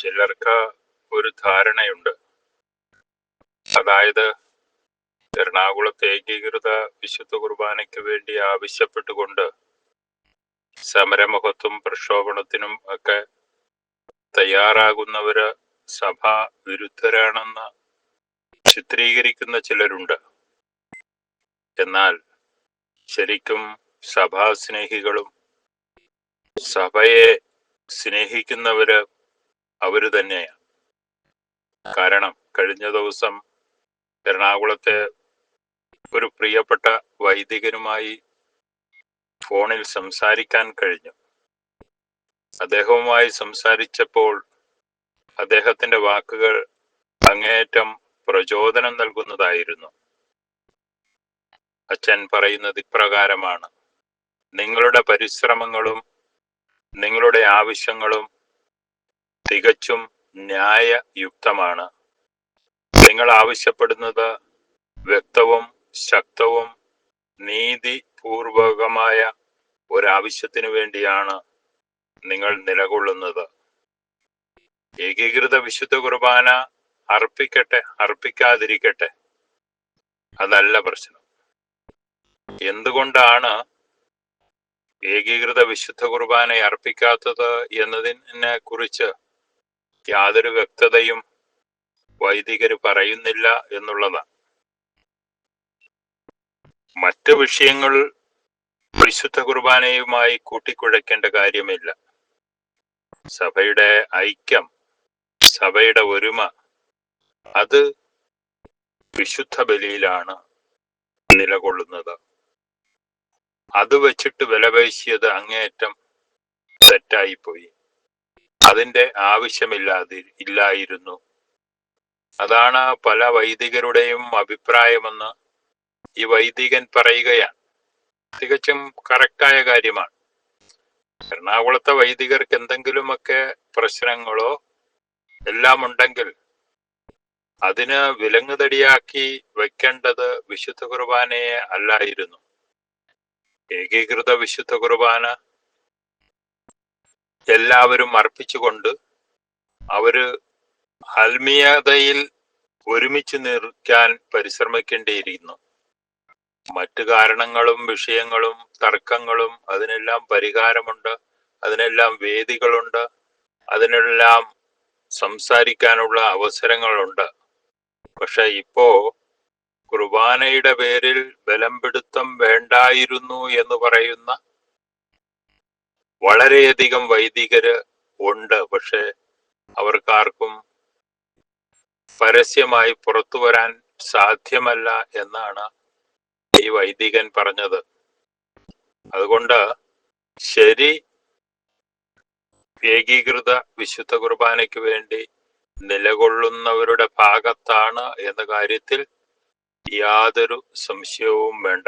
ചിലർക്ക് ഒരു ധാരണയുണ്ട്. അതായത് എറണാകുളത്ത് ഏകീകൃത വിശുദ്ധ കുർബാനയ്ക്ക് വേണ്ടി ആവശ്യപ്പെട്ടുകൊണ്ട് സമരമുഖത്തും പ്രക്ഷോഭണത്തിനും ഒക്കെ തയ്യാറാകുന്നവര് സഭാ വിരുദ്ധരാണെന്ന് ചിത്രീകരിക്കുന്ന ചിലരുണ്ട്. എന്നാൽ ശരിക്കും സഭാസ്നേഹികളും സഭയെ സ്നേഹിക്കുന്നവര് അവര് തന്നെയാണ്. കാരണം കഴിഞ്ഞ ദിവസം എറണാകുളത്തെ ഒരു പ്രിയപ്പെട്ട വൈദികനുമായി ഫോണിൽ സംസാരിക്കാൻ കഴിഞ്ഞു. അദ്ദേഹവുമായി സംസാരിച്ചപ്പോൾ അദ്ദേഹത്തിന്റെ വാക്കുകൾ അങ്ങേയറ്റം പ്രചോദനം നൽകുന്നതായിരുന്നു. അച്ഛൻ പറയുന്നത് ഇപ്രകാരമാണ്: നിങ്ങളുടെ പരിശ്രമങ്ങളും നിങ്ങളുടെ ആവശ്യങ്ങളും തികച്ചും ന്യായയുക്തമാണ്. നിങ്ങൾ ആവശ്യപ്പെടുന്നത് വ്യക്തവും ശക്തവും നീതിപൂർവകമായ ഒരാവശ്യത്തിനു വേണ്ടിയാണ് നിങ്ങൾ നിലകൊള്ളുന്നത്. ഏകീകൃത വിശുദ്ധ കുർബാന അർപ്പിക്കട്ടെ അർപ്പിക്കാതിരിക്കട്ടെ, അതല്ല പ്രശ്നം. എന്തുകൊണ്ടാണ് ഏകീകൃത വിശുദ്ധ കുർബാന അർപ്പിക്കാത്തത് എന്നതിനെ കുറിച്ച് യാതൊരു വ്യക്തതയും വൈദികര് പറയുന്നില്ല എന്നുള്ളതാണ്. മറ്റ് വിഷയങ്ങൾ വിശുദ്ധ കുർബാനയുമായി കൂട്ടിക്കുഴയ്ക്കേണ്ട കാര്യമില്ല. സഭയുടെ ഐക്യം, സഭയുടെ ഒരുമ, അത് വിശുദ്ധ ബലിയിലാണ് നിലകൊള്ളുന്നത്. അത് വെച്ചിട്ട് വിലപേശിയത് അങ്ങേയറ്റം തെറ്റായിപ്പോയി. അതിന്റെ ഇല്ലായിരുന്നു. അതാണ് പല വൈദികരുടെയും അഭിപ്രായമെന്ന് ഈ വൈദികൻ പറയുകയാണ്. തികച്ചും കറക്റ്റായ കാര്യമാണ്. എറണാകുളത്തെ വൈദികർക്ക് എന്തെങ്കിലുമൊക്കെ പ്രശ്നങ്ങളോ എല്ലാം ഉണ്ടെങ്കിൽ അതിന് വിലങ്ങുതടിയാക്കി വെക്കേണ്ടത് വിശുദ്ധ കുർബാനയെ അല്ലായിരുന്നു. ഏകീകൃത വിശുദ്ധ കുർബാന എല്ലാവരും അർപ്പിച്ചുകൊണ്ട് അവര് ആത്മീയതയിൽ ഒരുമിച്ച് നിൽക്കാൻ പരിശ്രമിക്കേണ്ടിയിരിക്കുന്നു. മറ്റു കാരണങ്ങളും വിഷയങ്ങളും തർക്കങ്ങളും അതിനെല്ലാം പരിഹാരമുണ്ട്, അതിനെല്ലാം വേദികളുണ്ട്, അതിനെല്ലാം സംസാരിക്കാനുള്ള അവസരങ്ങളുണ്ട്. പക്ഷെ ഇപ്പോ കുർബാനയുടെ പേരിൽ ബലംപിടുത്തം വേണ്ടായിരുന്നു എന്ന് പറയുന്ന വളരെയധികം വൈദികര് ഉണ്ട്. പക്ഷെ അവർക്കാർക്കും പരസ്യമായി പുറത്തു വരാൻ സാധ്യമല്ല എന്നാണ് ഈ വൈദികൻ പറഞ്ഞത്. അതുകൊണ്ട് ശരി, ഏകീകൃത വിശുദ്ധ കുർബാനയ്ക്ക് വേണ്ടി നിലകൊള്ളുന്നവരുടെ ഭാഗത്താണ് എന്ന കാര്യത്തിൽ യാതൊരു സംശയവും വേണ്ട.